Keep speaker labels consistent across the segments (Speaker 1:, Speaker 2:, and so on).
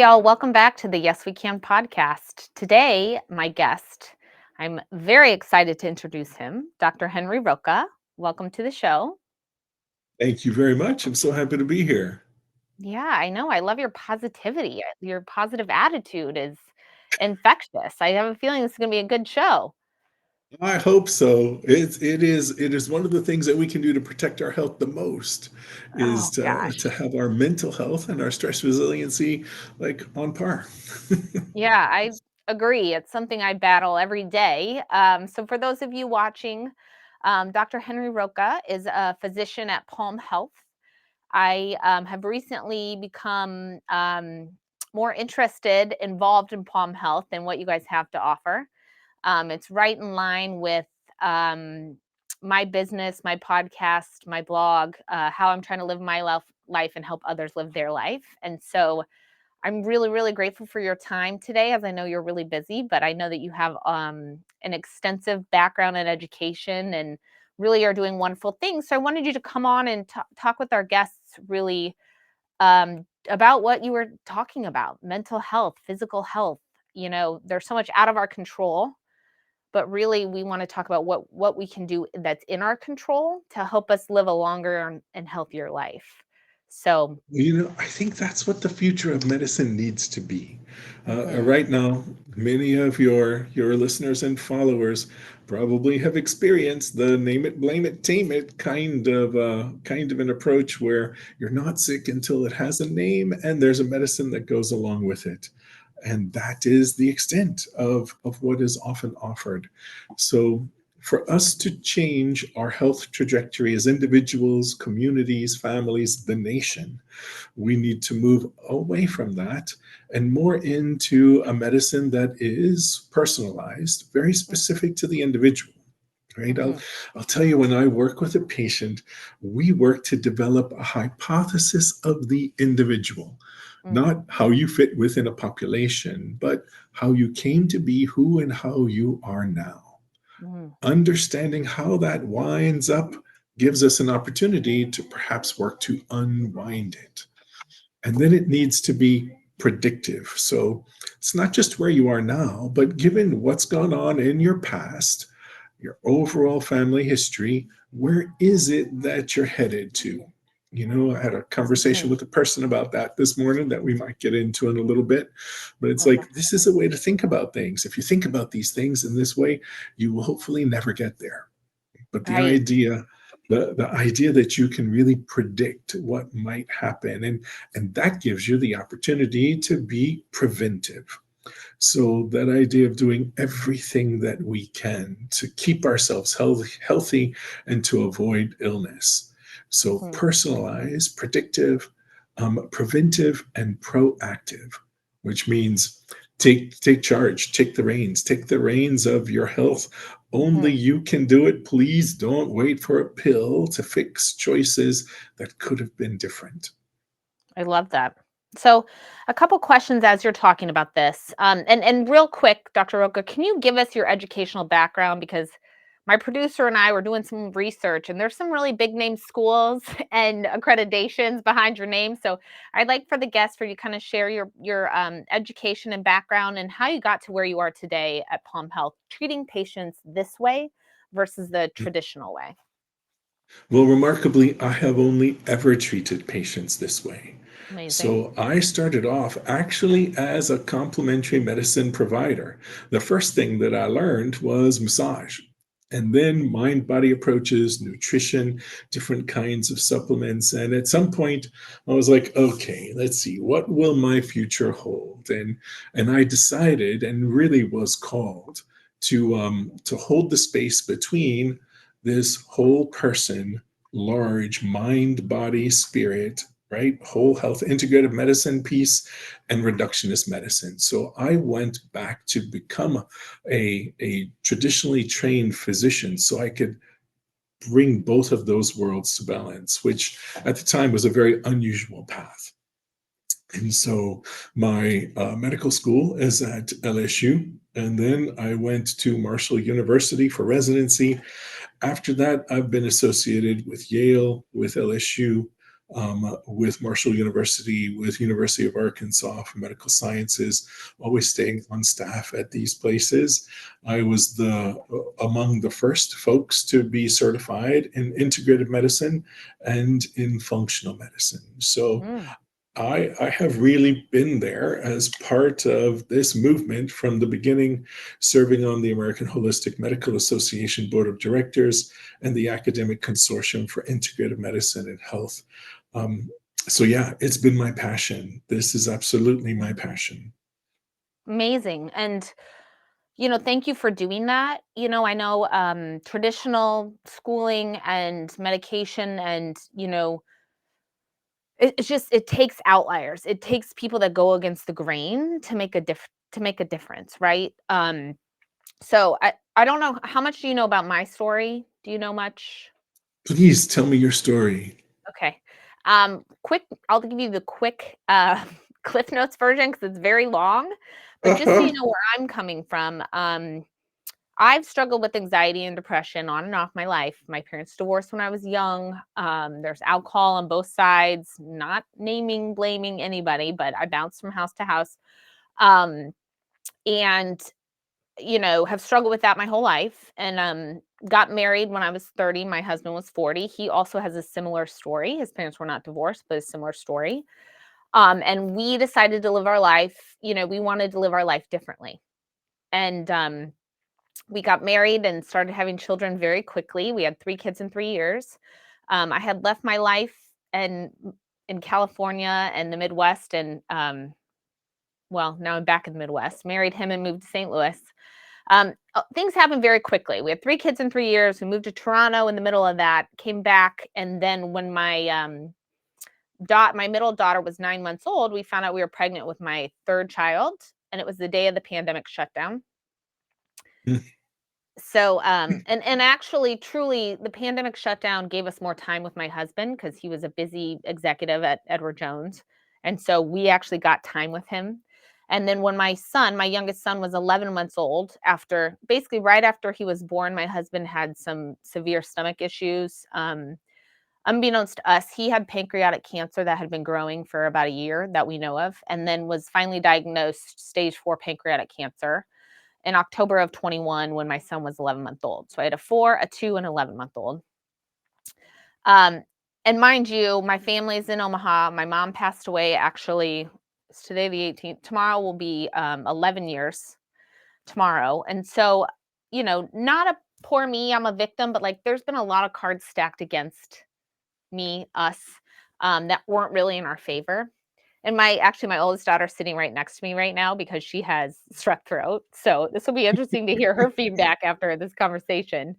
Speaker 1: y'all. Welcome back to the Yes We Can podcast. Today, my guest, I'm very excited to introduce him, Dr. Henri Roca. Welcome to the show.
Speaker 2: Thank you very much. I'm so happy to be here.
Speaker 1: Yeah, I know. I love your positivity. Your positive attitude is infectious. I have a feeling this is going to be a good show.
Speaker 2: I hope so. It is one of the things that we can do to protect our health the most is
Speaker 1: Oh,
Speaker 2: to
Speaker 1: gosh.
Speaker 2: have our mental health and our stress resiliency like on par.
Speaker 1: Yeah, I agree. It's something I battle every day. So, for those of you watching, Dr. Henri Roca is a physician at Palm Health. I have recently become more interested, involved in Palm Health and what you guys have to offer. It's right in line with um, my business, my podcast, my blog, how I'm trying to live my life and help others live their life. And so I'm really, really grateful for your time today, as I know you're really busy, but I know that you have an extensive background in education and really are doing wonderful things. So I wanted you to come on and talk with our guests really about what you were talking about: mental health, physical health. There's so much out of our control, but really we want to talk about what we can do that's in our control to help us live a longer and healthier life. So,
Speaker 2: I think that's what the future of medicine needs to be.
Speaker 1: mhm,
Speaker 2: Right now, many of your listeners and followers probably have experienced the name it, blame it, tame it kind of an approach where you're not sick until it has a name and there's a medicine that goes along with it. And that is the extent of what is often offered. So for us to change our health trajectory as individuals, communities, families, the nation, we need to move away from that and more into a medicine that is personalized, very specific to the individual. Right? I'll,
Speaker 1: mhm,
Speaker 2: I'll tell you, when I work with a patient, we work to develop a hypothesis of the individual,
Speaker 1: mm,
Speaker 2: not how you fit within a population, but how you came to be, who and how you are now.
Speaker 1: mm,
Speaker 2: Understanding how that winds up gives us an opportunity to perhaps work to unwind it. And then it needs to be predictive. So it's not just where you are now, but given what's gone on in your past, your overall family history, where is it that you're headed to? I had a conversation
Speaker 1: mhm.
Speaker 2: with a person about that this morning that we might get into in a little bit. But it's
Speaker 1: Okay.
Speaker 2: like, this is a way to think about things. If you think about these things in this way, you will hopefully never get there. But
Speaker 1: Right.
Speaker 2: the idea that you can really predict what might happen, and that gives you the opportunity to be preventive. So that idea of doing everything that we can to keep ourselves healthy and to avoid illness. So
Speaker 1: Mhm.
Speaker 2: personalized, predictive, preventive, and proactive, which means take charge, take the reins of your health. Only
Speaker 1: Mhm.
Speaker 2: you can do it. Please don't wait for a pill to fix choices that could have been different.
Speaker 1: I love that. So, a couple questions as you're talking about this, and real quick, Dr. Roca, can you give us your educational background? Because my producer and I were doing some research, and there's some really big name schools and accreditations behind your name. So, I'd like for the guests for you to kind of share your education and background and how you got to where you are today at Palm Health, treating patients this way versus the traditional way.
Speaker 2: Well, remarkably, I have only ever treated patients this way.
Speaker 1: Amazing.
Speaker 2: So I started off actually as a complementary medicine provider. The first thing that I learned was massage. And then mind body approaches, nutrition, different kinds of supplements. And at some point, I was like, okay, let's see, what will my future hold? And I decided and really was called to hold the space between this whole person, large mind, body, spirit, right? Whole health, integrative medicine piece, and reductionist medicine. So I went back to become a traditionally trained physician so I could bring both of those worlds to balance, which at the time was a very unusual path. And so my medical school is at LSU. And then I went to Marshall University for residency. After that, I've been associated with Yale, with LSU, with Marshall University, with University of Arkansas for medical sciences, always staying on staff at these places. I was the among the first folks to be certified in integrative medicine and in functional medicine. So
Speaker 1: Mm,
Speaker 2: I have really been there as part of this movement from the beginning, serving on the American Holistic Medical Association Board of Directors and the Academic Consortium for Integrative Medicine and Health. Um, so, yeah, it's been my passion. This is absolutely my
Speaker 1: mhm.
Speaker 2: passion.
Speaker 1: Amazing. And, thank you for doing that. I know traditional schooling and medication and, it's just it takes outliers. It takes people that go against the grain to make a difference, right? So I don't know how much do you know about my story? Do you know much?
Speaker 2: Please tell me your story.
Speaker 1: Okay. Quick, I'll give you the quick Cliff Notes version because it's very long. But just so you
Speaker 2: Uh-huh.
Speaker 1: know where I'm coming from, I've struggled with anxiety and depression on and off my life. My parents divorced when I was young. There's alcohol on both sides, not naming, blaming anybody, but I bounced from house to house. Um, and have struggled with that my whole life and got married when I was 30. My husband was 40. He also has a similar story. His parents were not divorced, but a similar story. And we decided to live our life, we wanted to live our life differently. And we got married and started having children very quickly. We had 3 kids in 3 years. I had left my life and in California and the Midwest and well, now I'm back in the Midwest, married him and moved to St. Louis. Things happened very quickly. We had 3 kids in 3 years. We moved to Toronto in the middle of that, came back, and then when my middle daughter was 9 months old, we found out we were pregnant with my third child, and it was the day of the pandemic shutdown. So, and actually, truly, the pandemic shutdown gave us more time with my husband because he was a busy executive at Edward Jones, and so we actually got time with him. And then when my youngest son, was 11 months old, after basically right after he was born, my husband had some severe stomach issues. Unbeknownst to us, he had pancreatic cancer that had been growing for about a year that we know of, and then was finally diagnosed stage 4 pancreatic cancer in October of 21 when my son was 11-month old. So I had a 4, a 2, and 11-month old. Um, and mind you, my family's in Omaha. My mom passed away actually. It's today the 18th. Tomorrow will be 11 years tomorrow. And so, not a poor me, I'm a victim, but like there's been a lot of cards stacked against me, us, that weren't really in our favor. And my oldest daughter's sitting right next to me right now because she has strep throat. So this will be interesting to hear her feedback after this conversation.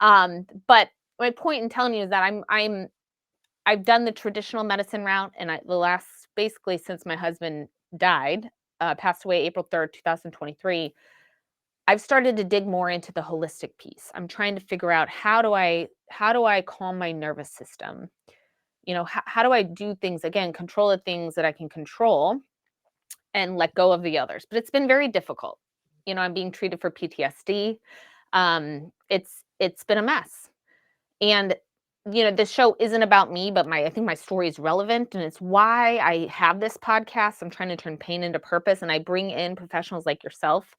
Speaker 1: But my point in telling you is that I've done the traditional medicine route, and the last basically since my husband died, passed away April 3rd, 2023. I've started to dig more into the holistic piece. I'm trying to figure out how do I calm my nervous system. How do I do things again, control the things that I can control and let go of the others. But it's been very difficult. I'm being treated for PTSD. It's been a mess. And this show isn't about me, but I think my story is relevant and it's why I have this podcast. I'm trying to turn pain into purpose and I bring in professionals like yourself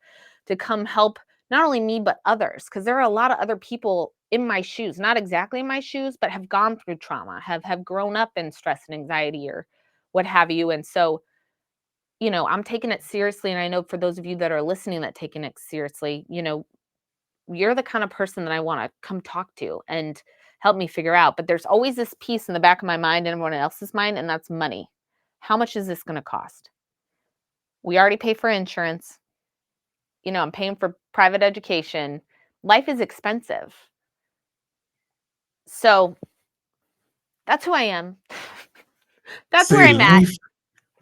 Speaker 1: to come help not only me but others because there are a lot of other people in my shoes, not exactly in my shoes, but have gone through trauma, have grown up in stress and anxiety or what have you. And so I'm taking it seriously, and I know for those of you that are listening that taking it seriously, you're the kind of person that I wanna come talk to and help me figure out, but there's always this piece in the back of my mind and everyone else's mind, and that's money. How much is this gonna cost? We already pay for insurance, I'm paying for private education. Life is expensive. So, that's who I am. That's where
Speaker 2: Say
Speaker 1: I'm at.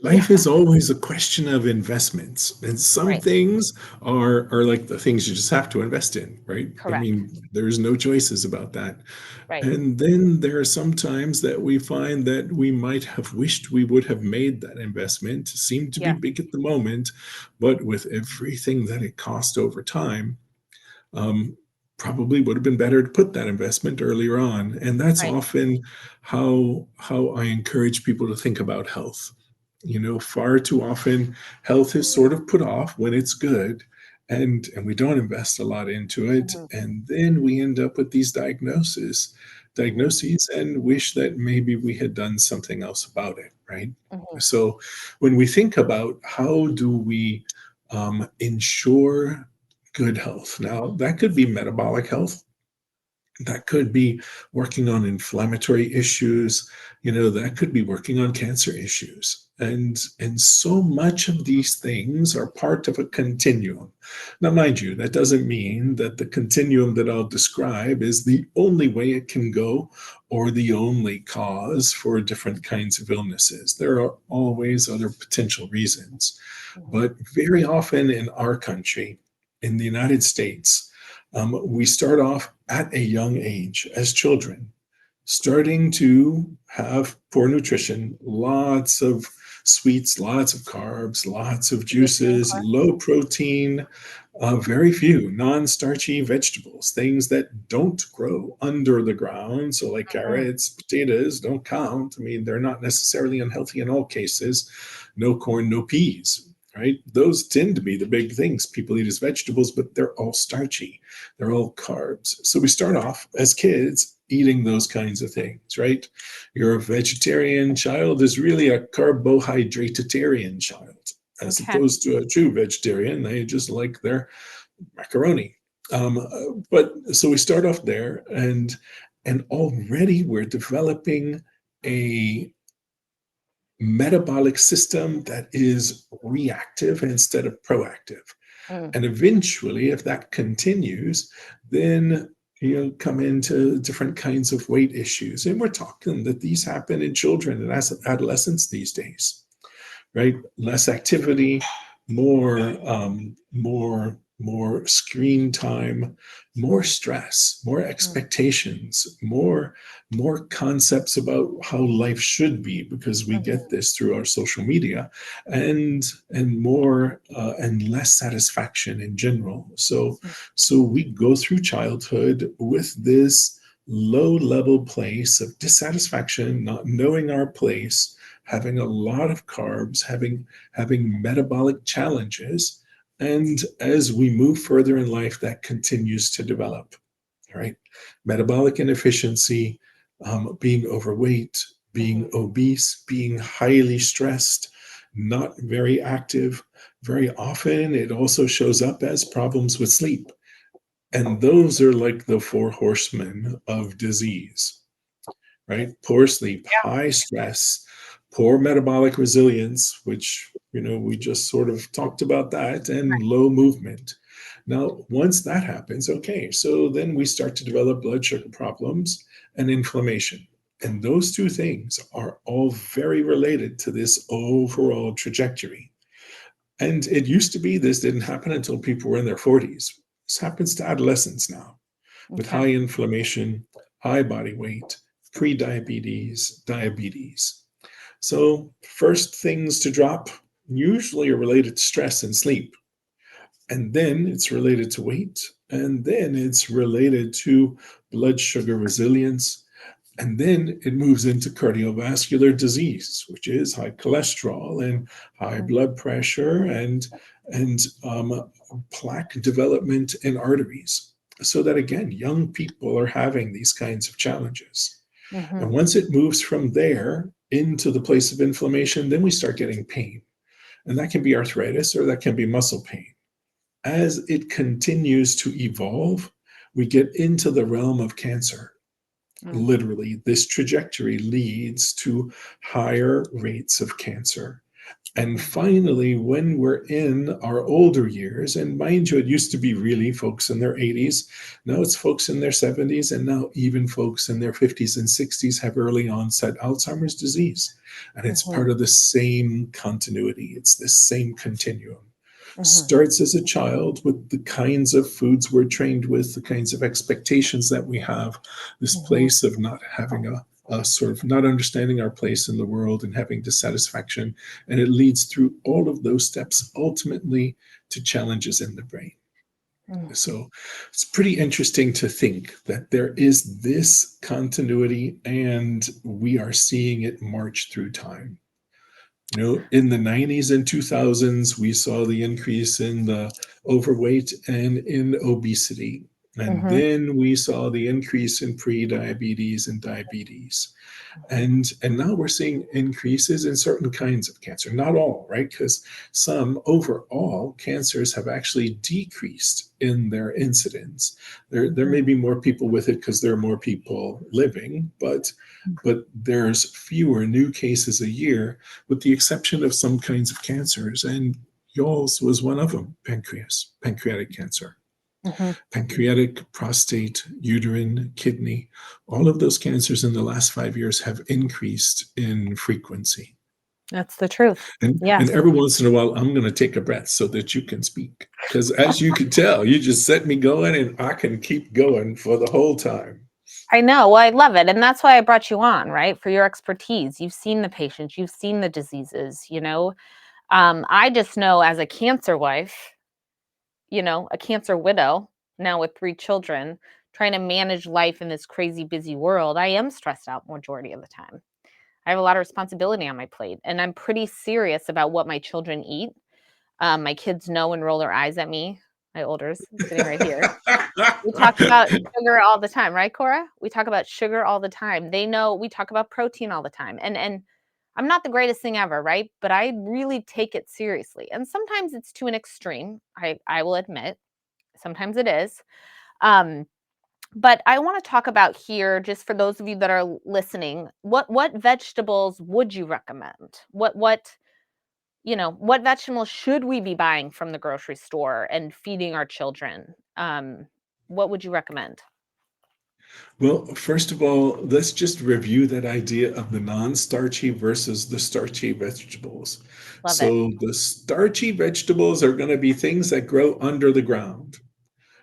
Speaker 2: life
Speaker 1: Yeah,
Speaker 2: is always a question of investments, and some
Speaker 1: right,
Speaker 2: things are like the things you just have to invest in, right? I
Speaker 1: correct,
Speaker 2: mean, there's no choices about that.
Speaker 1: right,
Speaker 2: And then there are some times that we find that we might have wished we would have made that investment. Seemed to be
Speaker 1: yes,
Speaker 2: big at the moment, but with everything that it cost over time, um, probably would have been better to put that investment earlier on. And that's
Speaker 1: Right.
Speaker 2: often how I encourage people to think about health. Far too often health is sort of put off when it's good, and we don't invest a lot into it,
Speaker 1: Mhm.
Speaker 2: and then we end up with these
Speaker 1: Mhm.
Speaker 2: diagnoses and wish that maybe we had done something else about it, right?
Speaker 1: Mhm.
Speaker 2: So when we think about how do we ensure good health, now that could be metabolic health, that could be working on inflammatory issues, that could be working on cancer issues, and so much of these things are part of a continuum. Now mind you, that doesn't mean that the continuum that I'll describe is the only way it can go or the only cause for different kinds of illnesses. There are always other potential reasons,
Speaker 1: Mhm.
Speaker 2: but very often in our country, in the United States, we start off at a young age as children, starting to have poor nutrition, lots of sweets, lots of carbs, lots of
Speaker 1: Sugar and
Speaker 2: juices,
Speaker 1: corn.
Speaker 2: low protein, very few non-starchy vegetables, things that don't grow under the ground. So, like
Speaker 1: Mhm.
Speaker 2: carrots, potatoes don't count. I mean, they're not necessarily unhealthy in all cases. No corn, no peas, right? Those tend to be the big things people eat as vegetables, but they're all starchy. They're all carbs. So we start off as kids eating those kinds of things, right? Your vegetarian child is really a carbohydratarian child, as
Speaker 1: Okay.
Speaker 2: opposed to a true vegetarian. They just like their macaroni. But so we start off there, and already we're developing a metabolic system that is reactive instead of proactive.
Speaker 1: Mm.
Speaker 2: And eventually, if that continues, then come into different kinds of weight issues. And we're talking that these happen in children and adolescents these days, right? Less activity, more screen time, more stress, more
Speaker 1: Mhm.
Speaker 2: expectations, more concepts about how life should be because we
Speaker 1: Mhm.
Speaker 2: get this through our social media, and more and less satisfaction in general. So we go through childhood with this low level place of dissatisfaction, not knowing our place, having a lot of carbs, having metabolic challenges. And as we move further in life, that continues to develop, right? Metabolic inefficiency, being overweight, being
Speaker 1: Mhm.
Speaker 2: obese, being highly stressed, not very active. Very often, it also shows up as problems with sleep. And those are like the four horsemen of disease, right? Poor sleep,
Speaker 1: Yeah.
Speaker 2: high stress, poor metabolic resilience, which, we just sort of talked about that, and low movement. Now, once that happens, okay, so then we start to develop blood sugar problems and inflammation. And those two things are all very related to this overall trajectory. And it used to be this didn't happen until people were in their 40s. This happens to adolescents now with
Speaker 1: Okay.
Speaker 2: high inflammation, high body weight, pre-diabetes, diabetes. So, first things to drop usually are related to stress and sleep. And then it's related to weight. And then it's related to blood sugar resilience. And then it moves into cardiovascular disease, which is high cholesterol and high
Speaker 1: Mhm.
Speaker 2: blood pressure and plaque development in arteries. So that again, young people are having these kinds of challenges. And
Speaker 1: Mhm.
Speaker 2: once it moves from there into the place of inflammation, then we start getting pain. And that can be arthritis or that can be muscle pain. As it continues to evolve, we get into the realm of cancer.
Speaker 1: Mm.
Speaker 2: Literally, this trajectory leads to higher rates of cancer. And
Speaker 1: Mhm.
Speaker 2: finally, when we're in our older years, and mind you, it used to be really folks in their 80s. Now it's folks in their 70s, and now even folks in their 50s and 60s have early onset Alzheimer's disease. And it's
Speaker 1: Mhm.
Speaker 2: part of the same continuity, it's the same continuum.
Speaker 1: Mhm.
Speaker 2: Starts as a child with the kinds of foods we're trained with, the kinds of expectations that we have, this
Speaker 1: Mhm.
Speaker 2: place of not having a sort of not understanding our place in the world and having dissatisfaction. And it leads through all of those steps ultimately to challenges in the brain.
Speaker 1: Mm.
Speaker 2: So it's pretty interesting to think that there is this continuity and we are seeing it march through time. In the 90s and 2000s, we saw the increase in the overweight and in obesity. And
Speaker 1: Mhm.
Speaker 2: then we saw the increase in pre-diabetes and diabetes. And now we're seeing increases in certain kinds of cancer, not all, right? Because some overall cancers have actually decreased in their incidence. There may
Speaker 1: Mhm.
Speaker 2: be more people with it because there are more people living, but there's fewer new cases a year, with the exception of some kinds of cancers. And y'all's was one of them: pancreatic cancer.
Speaker 1: Mhm.
Speaker 2: Pancreatic, prostate, uterine, kidney, all of those cancers in the last 5 years have increased in frequency.
Speaker 1: That's the truth.
Speaker 2: And
Speaker 1: Yes.
Speaker 2: every once in a while, I'm going to take a breath so that you can speak. Because as you can tell, you just set me going and I can keep going for the whole time.
Speaker 1: I know. Well, I love it. And that's why I brought you on, right? For your expertise. You've seen the patients, you've seen the diseases. I just know as a cancer wife, a cancer widow, now with 3 children, trying to manage life in this crazy busy world, I am stressed out majority of the time. I have a lot of responsibility on my plate, and I'm pretty serious about what my children eat. My kids know and roll their eyes at me. My olders sitting right here. We talk about sugar all the time, right, Cora? We talk about sugar all the time. They know we talk about protein all the time. And I'm not the greatest thing ever, right? But I really take it seriously. And sometimes it's to an extreme. I will admit. Sometimes it is. Um, but I want to talk about here, just for those of you that are listening, what vegetables would you recommend? What vegetables should we be buying from the grocery store and feeding our children? What would you recommend?
Speaker 2: Well, first of all, let's just review that idea of the non-starchy versus the starchy vegetables.
Speaker 1: Love it.
Speaker 2: So the starchy vegetables are going to be things that grow under the ground.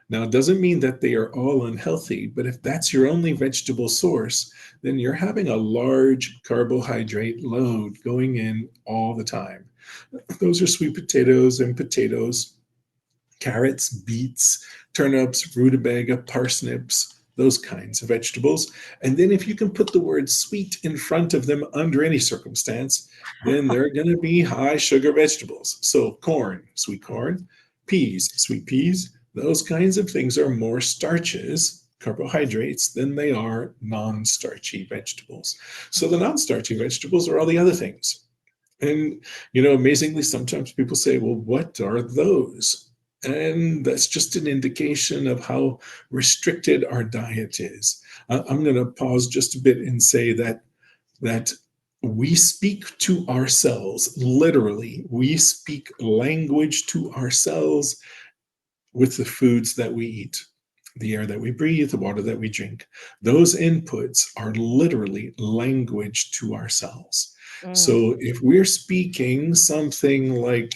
Speaker 2: Now, it doesn't mean that they are all unhealthy, but if that's your only vegetable source, then you're having a large carbohydrate load going in all the time. Those are sweet potatoes and potatoes, carrots, beets, turnips, rutabaga, parsnips, those kinds of vegetables. And then if you can put the word sweet in front of them under any circumstance, then they're going to be high sugar vegetables. So corn, sweet corn, peas, sweet peas, those kinds of things are more starches, carbohydrates, than they are non-starchy vegetables. So the non-starchy vegetables are all the other things. And, amazingly, sometimes people say, well, what are those? And that's just an indication of how restricted our diet is. I'm going to pause just a bit and say that we speak to ourselves, literally, we speak language to ourselves with the foods that we eat, the air that we breathe, the water that we drink. Those inputs are literally language to ourselves.
Speaker 1: Mm,
Speaker 2: So if we're speaking something like,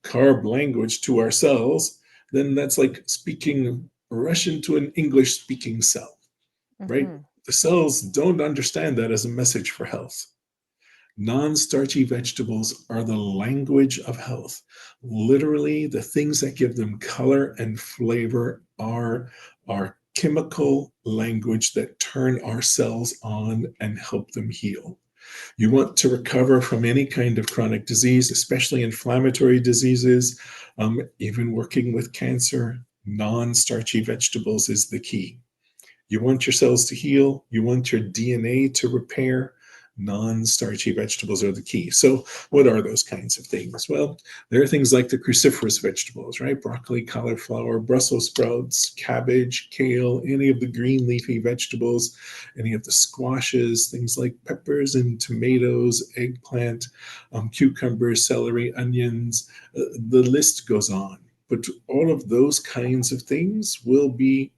Speaker 2: carb language to ourselves, then that's like speaking Russian to an English speaking cell, right?
Speaker 1: mhm,
Speaker 2: The cells don't understand that as a message for health. Non-starchy vegetables are the language of health. Literally, the things that give them color and flavor are our chemical language that turn our cells on and help them heal. You want to recover from any kind of chronic disease, especially inflammatory diseases, even working with cancer, non-starchy vegetables is the key. You want your cells to heal, you want your DNA to repair. Non-starchy vegetables are the key. So, what are those kinds of things? Well, there are things like the cruciferous vegetables, right? Broccoli, cauliflower, Brussels sprouts, cabbage, kale, any of the green leafy vegetables, any of the squashes, things like peppers and tomatoes, eggplant, cucumbers, celery, onions. The list goes on. But all of those kinds of things will be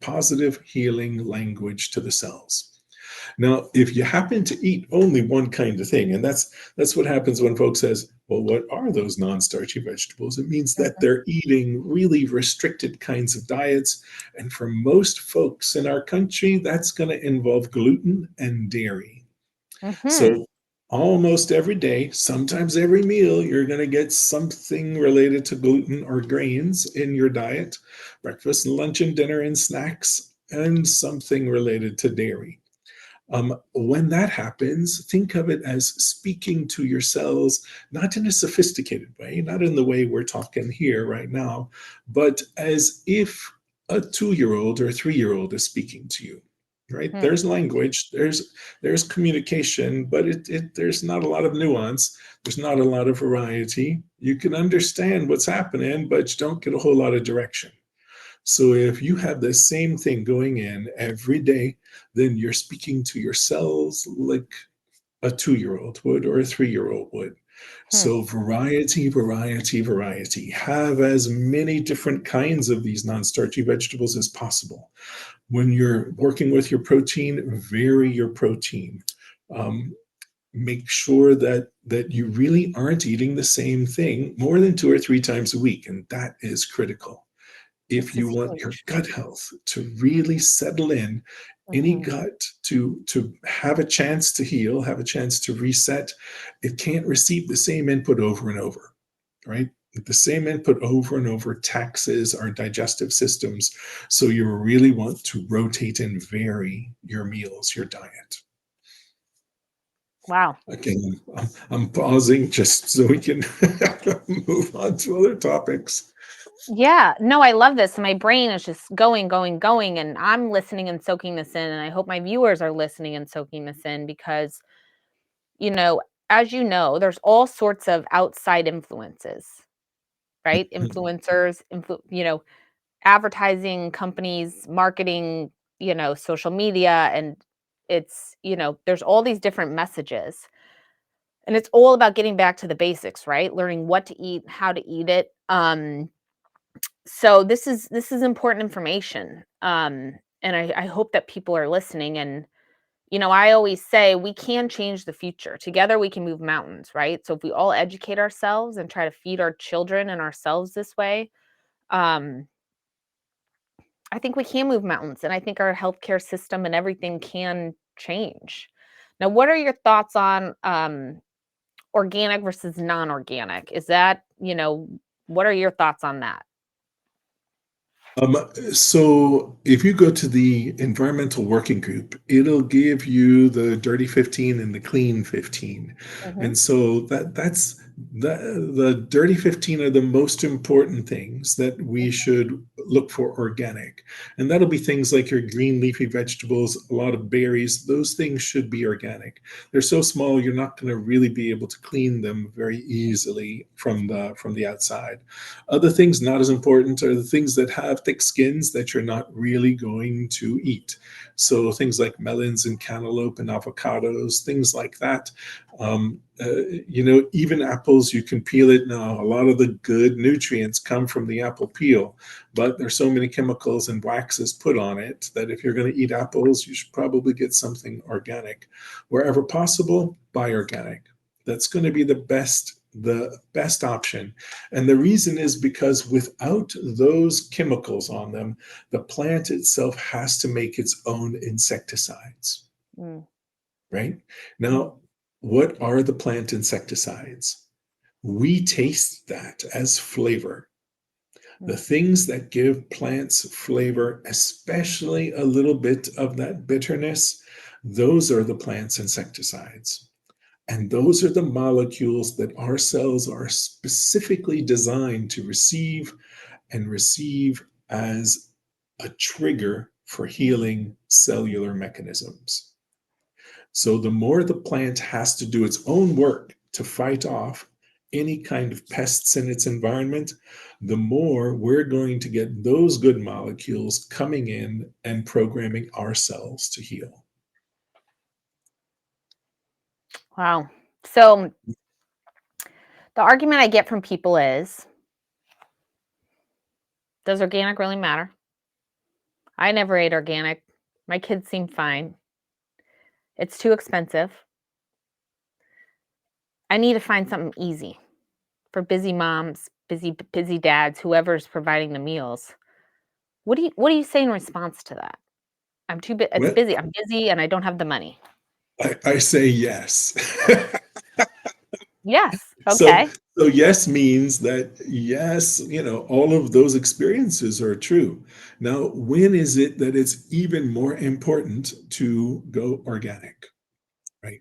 Speaker 2: positive healing language to the cells. Now, if you happen to eat only one kind of thing, and that's what happens when folks says, "Well, what are those non-starchy vegetables?" It means that they're eating really restricted kinds of diets, and for most folks in our country, that's going to involve gluten and dairy.
Speaker 1: mhm.
Speaker 2: So Almost every day, sometimes every meal, you're going to get something related to gluten or grains in your diet, breakfast, lunch, and dinner, and snacks, and something related to dairy. When that happens, think of it as speaking to your cells, not in a sophisticated way, not in the way we're talking here right now, but as if a 2 year old or 3 year old is speaking to you. Right?
Speaker 1: Hmm.
Speaker 2: There's language, there's communication, but there's not a lot of nuance. There's not a lot of variety. You can understand what's happening, but you don't get a whole lot of direction. So if you have the same thing going in every day, then you're speaking to your cells like a 2 year old would or a 3 year old would.
Speaker 1: Hmm.
Speaker 2: So variety, variety, variety. Have as many different kinds of these non starchy vegetables as possible. When you're working with your protein, vary your protein. Um, Make sure that you really aren't eating the same thing more than 2 or 3 times a week, and that is critical if
Speaker 1: This
Speaker 2: you
Speaker 1: is
Speaker 2: want your
Speaker 1: huge.
Speaker 2: gut health to really settle in, any
Speaker 1: Mhm.
Speaker 2: gut to have a chance to heal, have a chance to reset, it can't receive the same input over and over, right? The same input over and over taxes our digestive systems. So you really want to rotate and vary your meals, your diet.
Speaker 1: Wow.
Speaker 2: Again, I'm pausing just so we can move on to other topics.
Speaker 1: Yeah. No, I love this. My brain is just going, going, going, and I'm listening and soaking this in. And I hope my viewers are listening and soaking this in because, you know, as you know, there's all sorts of outside influences, right? Influencers, advertising companies, marketing, social media, and there's all these different messages. And it's all about getting back to the basics, right? Learning what to eat, how to eat it. So this is important information. And I hope that people are listening. And I always say we can change the future. Together we can move mountains, right? So if we all educate ourselves and try to feed our children and ourselves this way, um, I think we can move mountains, and I think our healthcare system and everything can change. Now, what are your thoughts on organic versus non-organic? Is that, what are your thoughts on that?
Speaker 2: Um, so if you go to the environmental working group, it'll give you the dirty 15 and the clean 15.
Speaker 1: Mhm.
Speaker 2: And so the dirty 15 are the most important things that we should look for organic. And that'll be things like your green leafy vegetables, a lot of berries. Those things should be organic. They're so small you're not going to really be able to clean them very easily from the outside. Other things not as important are the things that have thick skins that you're not really going to eat. So things like melons and cantaloupe and avocados, things like that. Even apples, you can peel it now. A lot of the good nutrients come from the apple peel, but there's so many chemicals and waxes put on it that if you're going to eat apples, you should probably get something organic. Wherever possible, buy organic. That's going to be the best option. And the reason is because without those chemicals on them, the plant itself has to make its own insecticides,
Speaker 1: Mm,
Speaker 2: right?
Speaker 1: mm,
Speaker 2: Now, what are the plant insecticides? We taste that as flavor. The
Speaker 1: mm.
Speaker 2: things that give plants flavor, especially a little bit of that bitterness, those are the plant's insecticides. And those are the molecules that our cells are specifically designed to receive and receive as a trigger for
Speaker 1: Mm,
Speaker 2: healing cellular mechanisms. So the more the plant has to do its own work to fight off any kind of pests in its environment, the more we're going to get those good molecules coming in and programming our cells to heal.
Speaker 1: wow. So the argument I get from people is, does organic really matter? I never ate organic. My kids seem fine. It's too expensive. I need to find something easy for busy moms, busy dads, whoever's providing the meals. What do you say in response to that? It's
Speaker 2: Well,
Speaker 1: busy. I'm busy and I don't have the money.
Speaker 2: I say yes.
Speaker 1: Yes.
Speaker 2: So
Speaker 1: Okay.
Speaker 2: so yes means that yes, all of those experiences are true. Now, when is it that it's even more important to go organic? Right.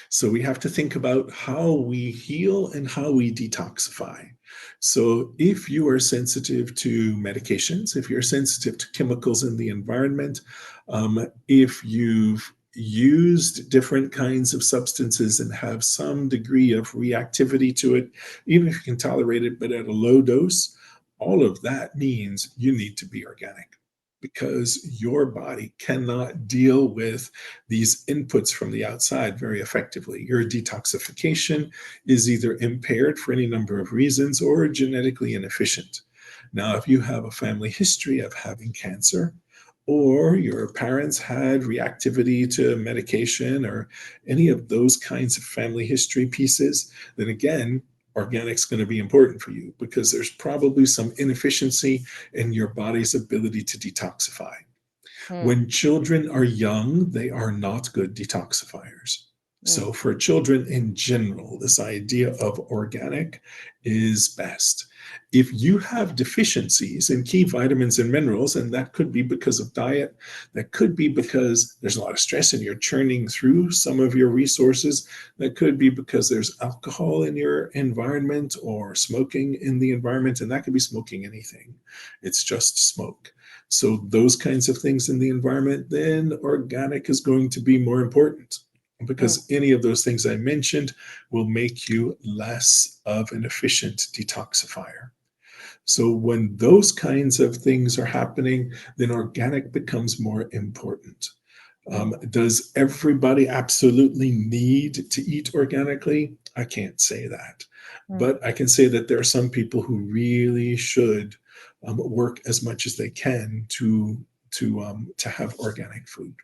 Speaker 2: So we have to think about how we heal and how we detoxify. So if you are sensitive to medications, if you're sensitive to chemicals in the environment, if you've used different kinds of substances and have some degree of reactivity to it, even if you can tolerate it, but at a low dose, all of that means you need to be organic because your body cannot deal with these inputs from the outside very effectively. Your detoxification is either impaired for any number of reasons or genetically inefficient. Now, if you have a family history of having cancer, or your parents had reactivity to medication or any of those kinds of family history pieces, then again, organic's going to be important for you because there's probably some inefficiency in your body's ability to detoxify.
Speaker 1: Mm,
Speaker 2: When children are young, they are not good detoxifiers.
Speaker 1: mm,
Speaker 2: So, for children in general, this idea of organic is best. If you have deficiencies in key vitamins and minerals, and that could be because of diet, that could be because there's a lot of stress and you're churning through some of your resources, that could be because there's alcohol in your environment or smoking in the environment, and that could be smoking anything. It's just smoke. So those kinds of things in the environment, then organic is going to be more important
Speaker 1: mm,
Speaker 2: because any of those things I mentioned will make you less of an efficient detoxifier. So when those kinds of things are happening, then organic becomes more important.
Speaker 1: mm,
Speaker 2: Does everybody absolutely need to eat organically? I can't say that.
Speaker 1: mm.
Speaker 2: But I can say that there are some people who really should work as much as they can to have organic food.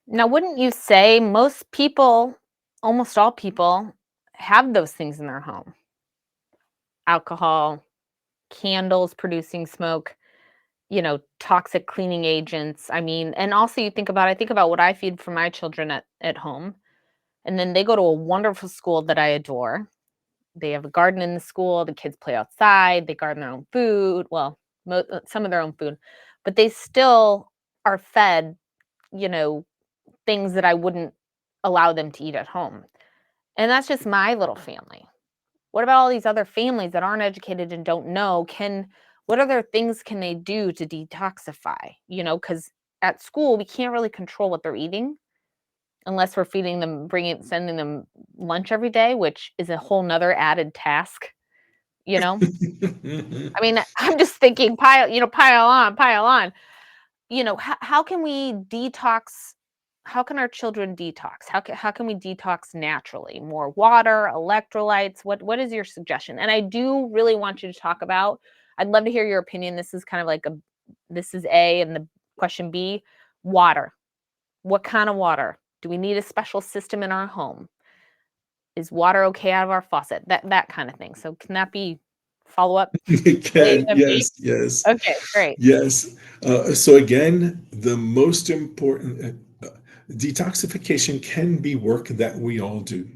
Speaker 1: Now, wouldn't you say most people, almost all people, have those things in their home? Alcohol, candles producing smoke, toxic cleaning agents. I mean, and also I think about what I feed for my children at home. And then they go to a wonderful school that I adore. They have a garden in the school. The kids play outside. They garden their own food. Well, some of their own food, but they still are fed, you know, things that I wouldn't allow them to eat at home. And that's just my little family. What about all these other families that aren't educated and don't know? What other things can they do to detoxify? Because at school we can't really control what they're eating unless we're feeding them, sending them lunch every day, which is a whole nother added task. You know, I mean, I'm just thinking, pile on. How can we detox? How can our children detox? How can we detox naturally? More water, electrolytes. What is your suggestion? And I do really want you to talk about. I'd love to hear your opinion. This is kind of like this is A, and the question B, water. What kind of water? Do we need a special system in our home? Is water okay out of our faucet? That kind of thing. So can that be follow up
Speaker 2: It
Speaker 1: A
Speaker 2: can,
Speaker 1: and B?
Speaker 2: yes, yes,
Speaker 1: Okay, great.
Speaker 2: yes. So again, the most important detoxification can be work that we all do.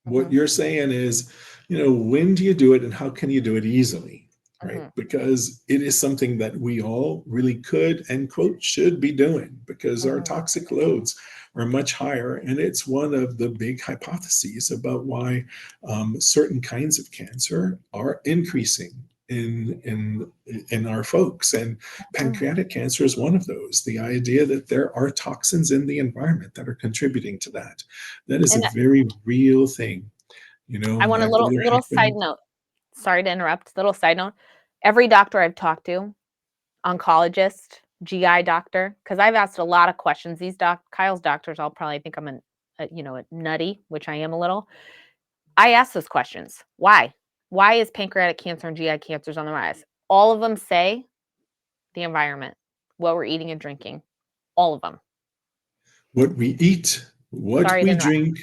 Speaker 2: What
Speaker 1: Mhm,
Speaker 2: you're saying is, when do you do it and how can you do it easily, right?
Speaker 1: mhm,
Speaker 2: Because it is something that we all really could and quote should be doing because our
Speaker 1: mhm,
Speaker 2: toxic loads are much higher. And it's one of the big hypotheses about why certain kinds of cancer are increasing in our folks, and
Speaker 1: mhm.
Speaker 2: pancreatic cancer is one of those. The idea that there are toxins in the environment that are contributing to that is a
Speaker 1: And
Speaker 2: very real thing.
Speaker 1: I want a
Speaker 2: My brother
Speaker 1: little side
Speaker 2: happened.
Speaker 1: note. Sorry to interrupt. Little side note. Every doctor I've talked to, oncologist, GI doctor, because I've asked a lot of questions. Kyle's doctors, I'll probably think I'm a nutty, which I am a little. I ask those questions. Why? Why is pancreatic cancer and GI cancers on the rise? All of them say the environment, what we're eating and drinking. All of them.
Speaker 2: What we eat, what
Speaker 1: Sorry to
Speaker 2: we
Speaker 1: interrupt.
Speaker 2: drink,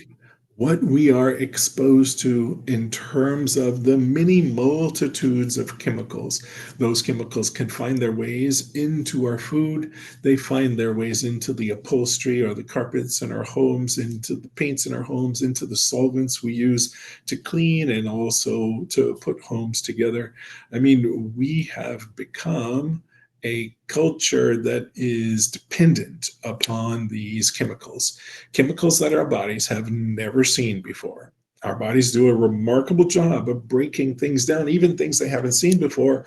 Speaker 2: what we are exposed to in terms of the many multitudes of chemicals. Those chemicals can find their ways into our food. They find their ways into the upholstery or the carpets in our homes, into the paints in our homes, into the solvents we use to clean and also to put homes together. I mean, we have become a culture that is dependent upon these chemicals that our bodies have never seen before. Our bodies do a remarkable job of breaking things down, even things they haven't seen before,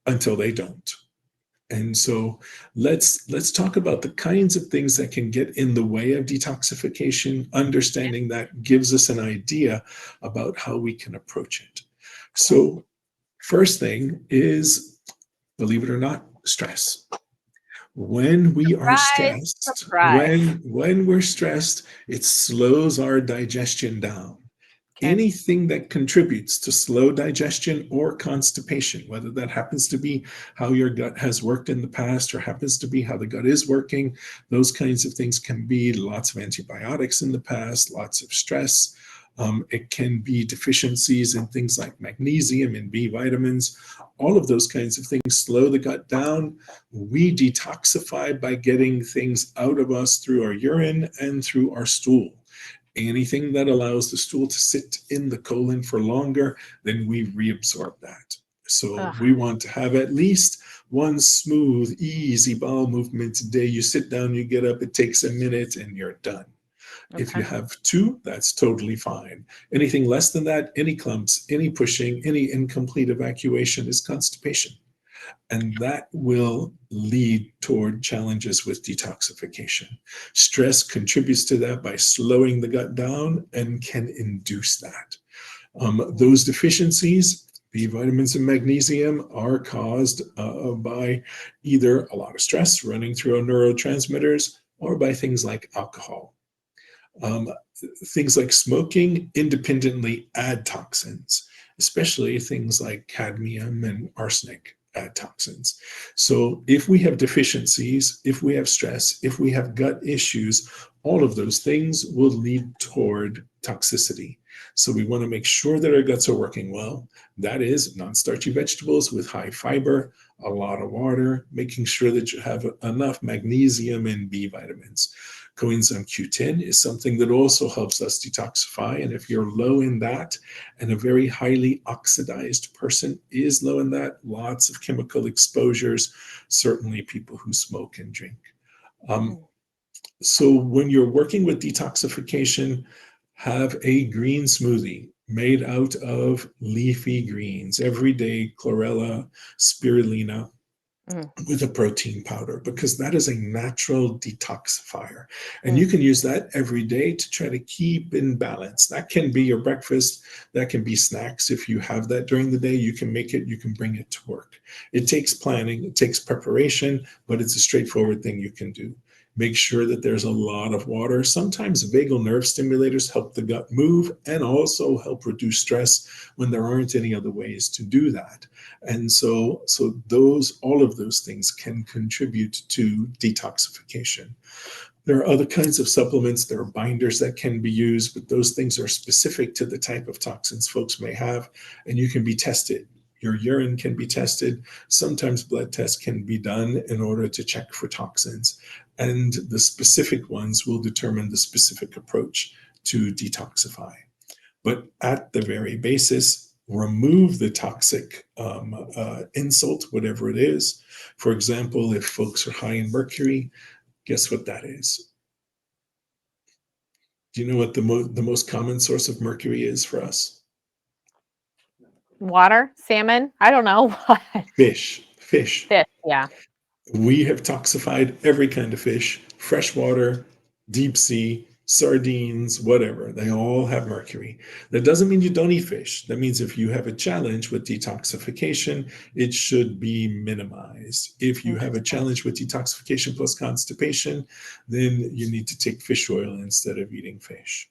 Speaker 2: until they don't. And so let's talk about the kinds of things that can get in the way of detoxification.
Speaker 1: Yeah.
Speaker 2: Understanding that gives us an idea about how we can approach it.
Speaker 1: Okay.
Speaker 2: So first thing is, believe it or not, stress. When we are
Speaker 1: Surprise,
Speaker 2: stressed,
Speaker 1: surprise.
Speaker 2: when we're stressed, it slows our digestion down.
Speaker 1: Okay.
Speaker 2: Anything that contributes to slow digestion or constipation, whether that happens to be how your gut has worked in the past or happens to be how the gut is working, those kinds of things can be lots of antibiotics in the past, lots of stress. It can be deficiencies in things like magnesium and B vitamins. All of those kinds of things slow the gut down. We detoxify by getting things out of us through our urine and through our stool. Anything that allows the stool to sit in the colon for longer, then we reabsorb that. So
Speaker 1: Ugh.
Speaker 2: we want to have at least one smooth, easy bowel movement a day. You sit down, you get up, it takes a minute, and you're done. If you
Speaker 1: Okay.
Speaker 2: have two, that's totally fine. Anything less than that, any clumps, any pushing, any incomplete evacuation is constipation. And that will lead toward challenges with detoxification. Stress contributes to that by slowing the gut down and can induce that. Those deficiencies, B vitamins and magnesium, are caused by either a lot of stress running through our neurotransmitters or by things like alcohol. Um, Things like smoking independently add toxins, especially things like cadmium and arsenic add toxins. So, if we have deficiencies, if we have stress, if we have gut issues, all of those things will lead toward toxicity. So, we want to make sure that our guts are working well. That is, non starchy vegetables with high fiber, a lot of water, making sure that you have enough magnesium and B vitamins. Coenzyme Q10 is something that also helps us detoxify. And if you're low in that, and a very highly oxidized person is low in that, lots of chemical exposures, certainly people who smoke and drink. Um,
Speaker 1: Mm.
Speaker 2: so when you're working with detoxification, have a green smoothie made out of leafy greens, everyday chlorella, spirulina,
Speaker 1: Mm.
Speaker 2: with a protein powder, because that is a natural detoxifier. And you
Speaker 1: Mm.
Speaker 2: can use that every day to try to keep in balance. That can be your breakfast, that can be snacks. If you have that during the day, you can make it, you can bring it to work. It takes planning, it takes preparation, but it's a straightforward thing you can do. Make sure that there's a lot of water. Sometimes vagal nerve stimulators help the gut move and also help reduce stress when there aren't any other ways to do that. And so those, all of those things can contribute to detoxification. There are other kinds of supplements. There are binders that can be used, but those things are specific to the type of toxins folks may have, and you can be tested. Your urine can be tested. Sometimes blood tests can be done in order to check for toxins, and the specific ones will determine the specific approach to detoxify. But at the very basis, remove the toxic insult, whatever it is. For example, if folks are high in mercury, guess what that is? Do you know what the most common source of mercury is for us?
Speaker 1: Water, salmon, I don't know what.
Speaker 2: Fish. Fish.
Speaker 1: Fish, yeah.
Speaker 2: We have toxified every kind of fish, freshwater, deep sea, sardines, whatever. They all have mercury. That doesn't mean you don't eat fish. That means if you have a challenge with detoxification, it should be minimized. If you have a
Speaker 1: Interesting.
Speaker 2: challenge with detoxification plus constipation, then you need to take fish oil instead of eating fish.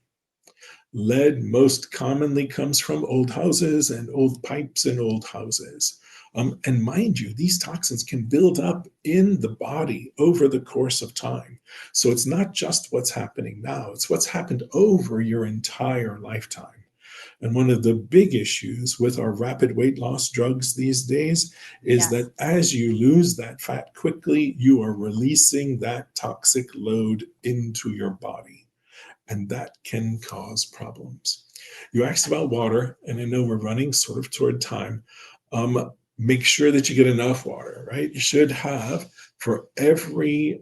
Speaker 2: Lead most commonly comes from old houses and old pipes in old houses. And mind you, these toxins can build up in the body over the course of time. So it's not just what's happening now, it's what's happened over your entire lifetime. And one of the big issues with our rapid weight loss drugs these days is
Speaker 1: Yes.
Speaker 2: that as you lose that fat quickly, you are releasing that toxic load into your body. And that can cause problems. You asked about water, and I know we're running sort of toward time. Make sure that you get enough water, right? You should have, for every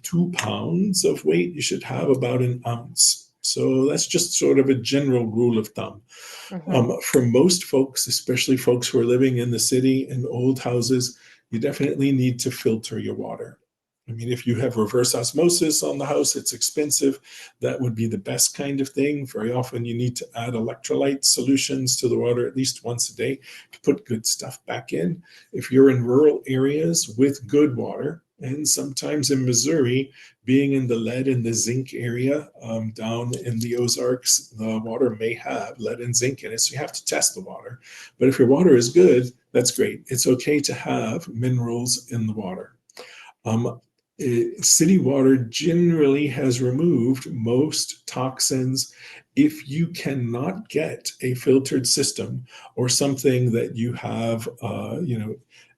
Speaker 2: 2 pounds of weight, you should have about an ounce. So that's just sort of a general rule of thumb.
Speaker 1: Hmm.
Speaker 2: For most folks, especially folks who are living in the city in old houses, you definitely need to filter your water. I mean, if you have reverse osmosis on the house, it's expensive. That would be the best kind of thing. Very often, you need to add electrolyte solutions to the water at least once a day to put good stuff back in. If you're in rural areas with good water, and sometimes in Missouri, being in the lead and the zinc area down in the Ozarks, the water may have lead and zinc in it. So you have to test the water. But if your water is good, that's great. It's okay to have minerals in the water. Um, City water generally has removed most toxins. If you cannot get a filtered system or something that you have,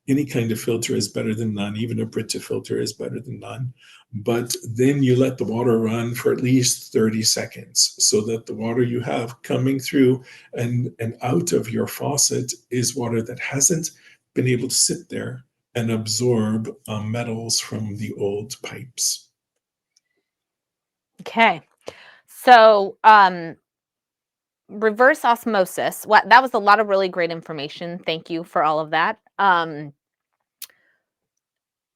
Speaker 2: any kind of filter is better than none. Even a Brita filter is better than none. But then you let the water run for at least 30 seconds so that the water you have coming through and out of your faucet is water that hasn't been able to sit there and absorb metals from the old pipes.
Speaker 1: Okay. So, reverse osmosis. What that was a lot of really great information. Thank you for all of that.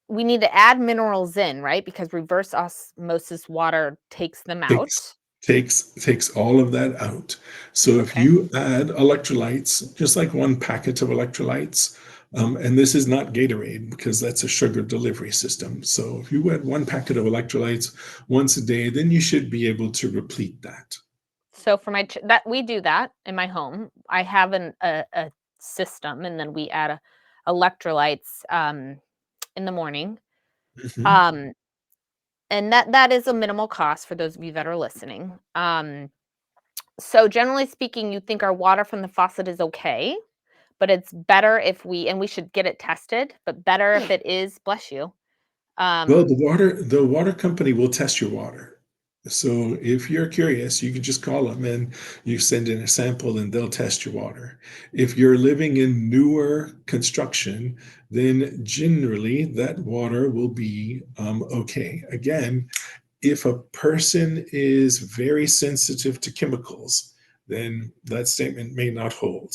Speaker 1: We need to add minerals in, right? Because reverse osmosis water takes them
Speaker 2: Takes
Speaker 1: out.
Speaker 2: takes all of that out. So if
Speaker 1: Okay.
Speaker 2: you add electrolytes, just like one packet of electrolytes, and this is not Gatorade because that's a sugar delivery system. So if you add one packet of electrolytes once a day, then you should be able to replete that.
Speaker 1: So for that we do that in my home. I have a system, and then we add electrolytes in the morning.
Speaker 2: Mhm.
Speaker 1: Um, and that is a minimal cost for those of you that are listening. So generally speaking, you think our water from the faucet is okay, but it's better if we should get it tested, but better if it is, bless you.
Speaker 2: Well,
Speaker 1: Um,
Speaker 2: the water company will test your water. So if you're curious, you can just call them and you send in a sample and they'll test your water. If you're living in newer construction, then generally that water will be okay. Again, if a person is very sensitive to chemicals, then that statement may not hold,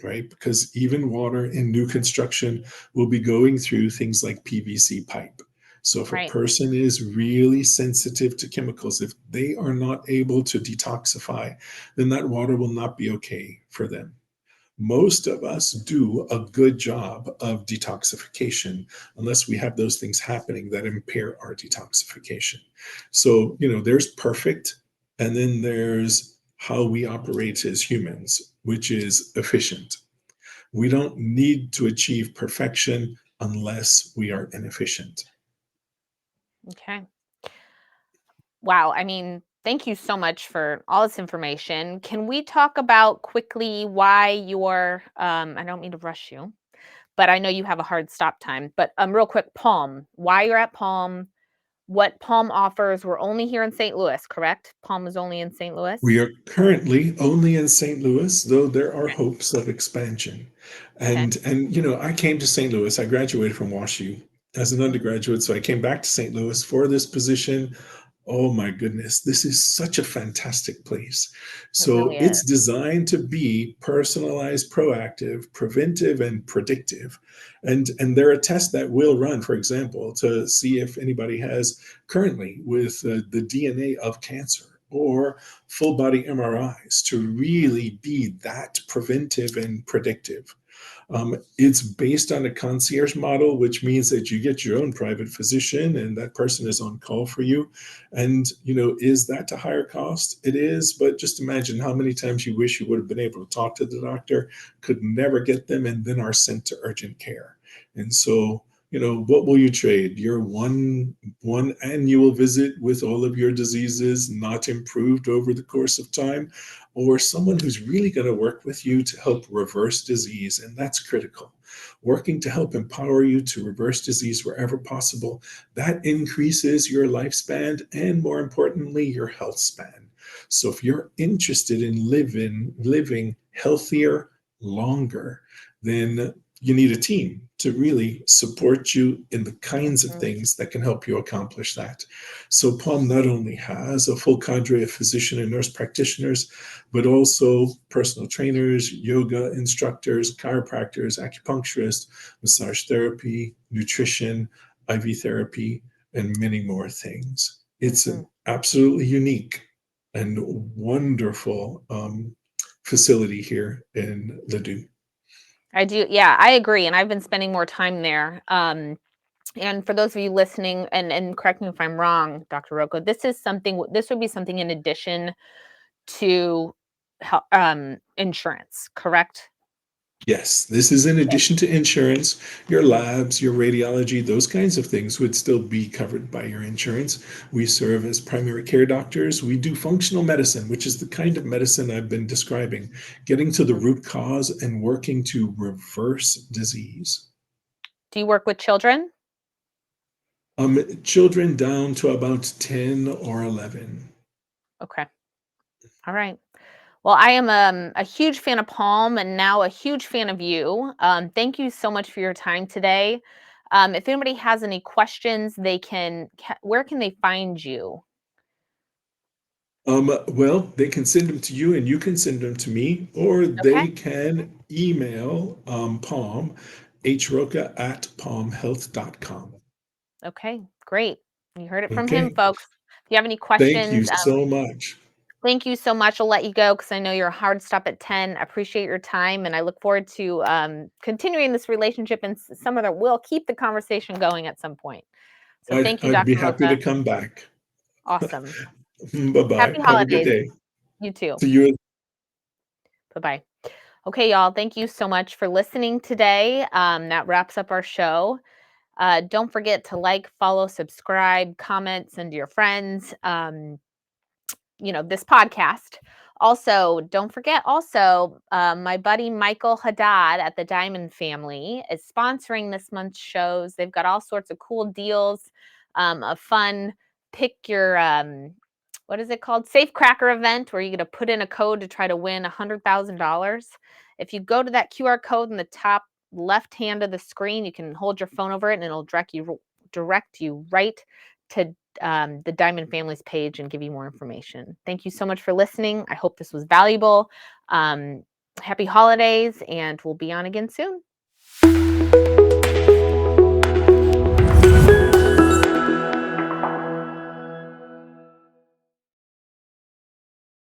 Speaker 2: right? Because even water in new construction will be going through things like PVC pipe. So if a
Speaker 1: right.
Speaker 2: person is really sensitive to chemicals, if they are not able to detoxify, then that water will not be okay for them. Most of us do a good job of detoxification unless we have those things happening that impair our detoxification. So, there's perfect, and then there's how we operate as humans, which is efficient. We don't need to achieve perfection unless we are inefficient.
Speaker 1: Okay. Wow. I mean, thank you so much for all this information. Can we talk about quickly why your I don't mean to rush you, but I know you have a hard stop time. But real quick, Palm, why you're at Palm, what Palm offers. We're only here in St. Louis, correct? Palm is only in St. Louis.
Speaker 2: We are currently only in St. Louis, though there are
Speaker 1: Okay.
Speaker 2: hopes of expansion.
Speaker 1: Okay.
Speaker 2: And I came to St. Louis. I graduated from WashU as an
Speaker 1: Mhm.
Speaker 2: undergraduate, so I came back to St. Louis for this position. Oh my goodness, this is such a fantastic place.
Speaker 1: It
Speaker 2: So
Speaker 1: really
Speaker 2: it's
Speaker 1: is.
Speaker 2: designed to be personalized, proactive, preventive, and predictive. And there are tests that will run, for example, to see if anybody has currently with the DNA of cancer or full body MRIs to really be that preventive and predictive. It's based on a concierge model, which means that you get your own private physician and that person is on call for you. And, is that a higher cost? It is, but just imagine how many times you wish you would have been able to talk to the doctor, could never get them, and then are sent to urgent care. And so, what will you trade? Your one annual visit with all of your diseases not improved over the course of time, or someone who's really going to work with you to help reverse disease. And that's critical. Working to help empower you to reverse disease wherever possible, that increases your lifespan and, more importantly, your health span. So if you're interested in living healthier, longer, then you need a team to really support you in the kinds of
Speaker 1: Mhm,
Speaker 2: things that can help you accomplish that. So Palm not only has a full cadre of physician and nurse practitioners, but also personal trainers, yoga instructors, chiropractors, acupuncturists, massage therapy, nutrition, IV therapy, and many more things. It's
Speaker 1: mhm.
Speaker 2: an absolutely unique and wonderful facility here in Ladue.
Speaker 1: I do, yeah, I agree, and I've been spending more time there. And for those of you listening, and correct me if I'm wrong, Dr. Rocco, this would be something in addition to insurance, correct?
Speaker 2: Yes, this is in
Speaker 1: Okay.
Speaker 2: addition to insurance. Your
Speaker 1: Mhm.
Speaker 2: labs, your radiology, those kinds of things would still be covered by your insurance. We serve as primary care doctors. We do functional medicine, which is the kind of medicine I've been describing, getting to the
Speaker 1: Mhm.
Speaker 2: root cause and working to reverse disease.
Speaker 1: Do you work with children?
Speaker 2: Children down to about 10 or 11.
Speaker 1: Okay. All right. Well, I am a huge fan of Palm and now a huge fan of you. Thank you so much for your time today. If anybody has any questions, where can they find you?
Speaker 2: Well, they can send them to you and you can send them to me, or
Speaker 1: Okay.
Speaker 2: they can email Palm, hroca at palmhealth.com.
Speaker 1: Okay. Great. You heard it from him,
Speaker 2: Okay.
Speaker 1: folks. If you have any
Speaker 2: Thank
Speaker 1: questions,
Speaker 2: you so much.
Speaker 1: thank you so much. I'll let you go because I know you're a hard stop at 10. I appreciate your time and I look forward to continuing this relationship and we'll keep the conversation going at some point. So thank you,
Speaker 2: I'd be
Speaker 1: Dr.
Speaker 2: happy to
Speaker 1: Roca.
Speaker 2: come back.
Speaker 1: Awesome.
Speaker 2: Bye bye.
Speaker 1: Happy
Speaker 2: Have a good
Speaker 1: holidays.
Speaker 2: day.
Speaker 1: You too.
Speaker 2: To you.
Speaker 1: Bye-bye. Okay, y'all, thank you so much for listening today. That wraps up our show. Don't forget to like, follow, subscribe, comment, send to your friends. This podcast. Also, don't forget my buddy Michael Haddad at the Diamond Family is sponsoring this month's shows. They've got all sorts of cool deals, a fun pick your what is it called? Safe Cracker event where you get to put in a code to try to win $100,000. If you go to that QR code in the top left hand of the screen, you can hold your phone over it and it'll direct you right to the Diamond Families page and give you more information. Thank you so much for listening. I hope this was valuable. Um, Happy holidays, and we'll be on again soon.